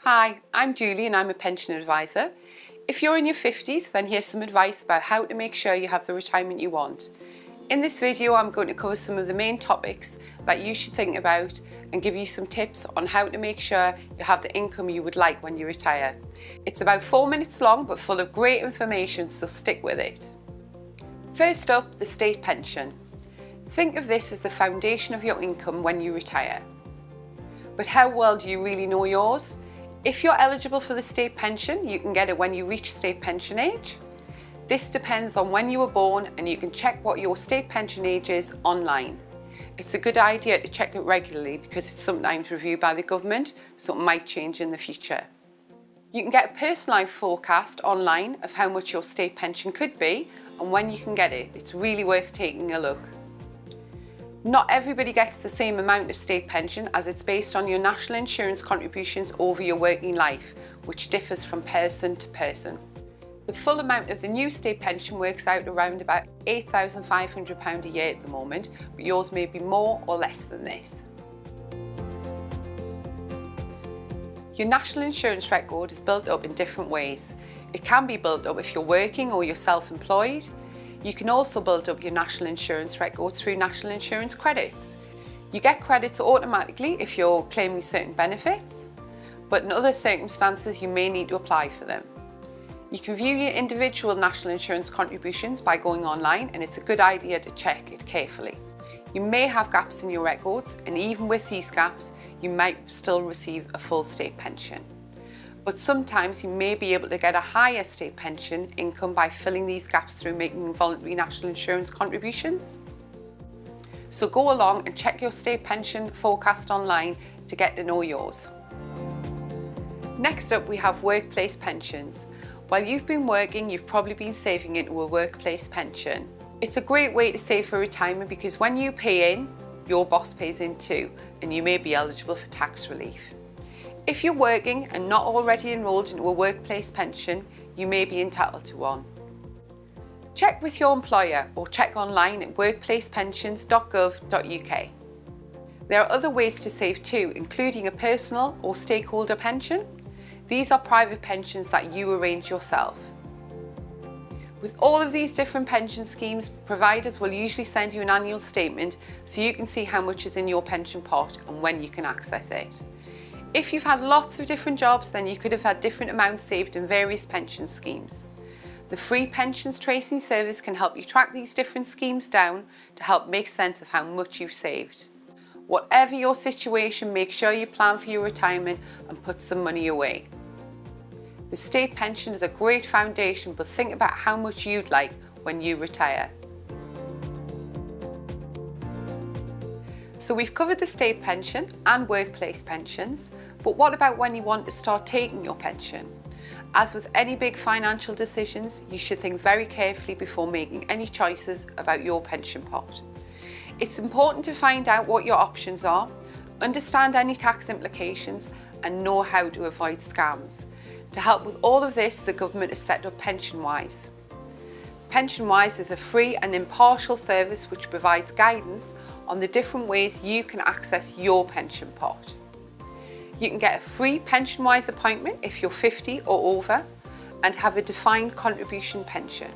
Hi, I'm Julie and I'm a pension advisor. If you're in your 50s, then here's some advice about how to make sure you have the retirement you want. In this video, I'm going to cover some of the main topics that you should think about and give you some tips on how to make sure you have the income you would like when you retire. It's about 4 minutes long but full of great information, so stick with it. First up, the state pension. Think of this as the foundation of your income when you retire. But how well do you really know yours? If you're eligible for the state pension, you can get it when you reach state pension age. This depends on when you were born, and you can check what your state pension age is online. It's a good idea to check it regularly because it's sometimes reviewed by the government, so it might change in the future. You can get a personalised forecast online of how much your state pension could be and when you can get it. It's really worth taking a look. Not everybody gets the same amount of state pension, as it's based on your national insurance contributions over your working life, which differs from person to person. The full amount of the new state pension works out around about £8,500 a year at the moment, but yours may be more or less than this. Your national insurance record is built up in different ways. It can be built up if you're working or you're self-employed. You can also build up your national insurance record through national insurance credits. You get credits automatically if you're claiming certain benefits, but in other circumstances you may need to apply for them. You can view your individual national insurance contributions by going online, and it's a good idea to check it carefully. You may have gaps in your records, and even with these gaps you might still receive a full state pension. But sometimes you may be able to get a higher state pension income by filling these gaps through making voluntary national insurance contributions. So go along and check your state pension forecast online to get to know yours. Next up, we have workplace pensions. While you've been working, you've probably been saving into a workplace pension. It's a great way to save for retirement because when you pay in, your boss pays in too, and you may be eligible for tax relief. If you're working and not already enrolled into a workplace pension, you may be entitled to one. Check with your employer or check online at workplacepensions.gov.uk. There are other ways to save too, including a personal or stakeholder pension. These are private pensions that you arrange yourself. With all of these different pension schemes, providers will usually send you an annual statement so you can see how much is in your pension pot and when you can access it. If you've had lots of different jobs, then you could have had different amounts saved in various pension schemes. The free pensions tracing service can help you track these different schemes down to help make sense of how much you've saved. Whatever your situation, make sure you plan for your retirement and put some money away. The state pension is a great foundation, but think about how much you'd like when you retire. So we've covered the state pension and workplace pensions, but what about when you want to start taking your pension? As with any big financial decisions, you should think very carefully before making any choices about your pension pot. It's important to find out what your options are, understand any tax implications, and know how to avoid scams. To help with all of this, the government has set up PensionWise. PensionWise is a free and impartial service which provides guidance on the different ways you can access your pension pot. You can get a free PensionWise appointment if you're 50 or over and have a defined contribution pension.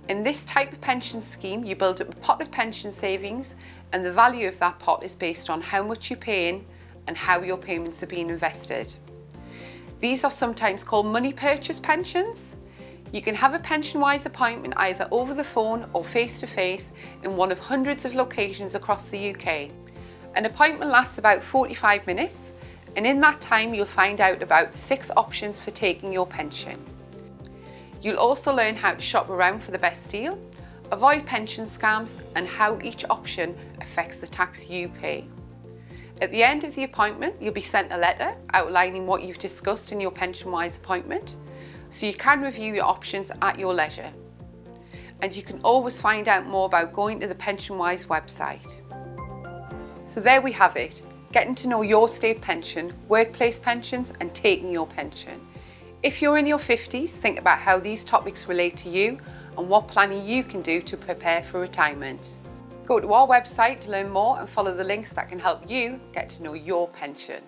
In this type of pension scheme, you build up a pot of pension savings, and the value of that pot is based on how much you pay in and how your payments are being invested. These are sometimes called money purchase pensions. You can have a PensionWise appointment either over the phone or face-to-face in one of hundreds of locations across the UK. An appointment lasts about 45 minutes, and in that time you'll find out about 6 options for taking your pension. You'll also learn how to shop around for the best deal, avoid pension scams, and how each option affects the tax you pay. At the end of the appointment, you'll be sent a letter outlining what you've discussed in your PensionWise appointment, so you can review your options at your leisure. And you can always find out more about going to the PensionWise website. So there we have it, getting to know your state pension, workplace pensions, and taking your pension. If you're in your 50s, think about how these topics relate to you and what planning you can do to prepare for retirement. Go to our website to learn more and follow the links that can help you get to know your pension.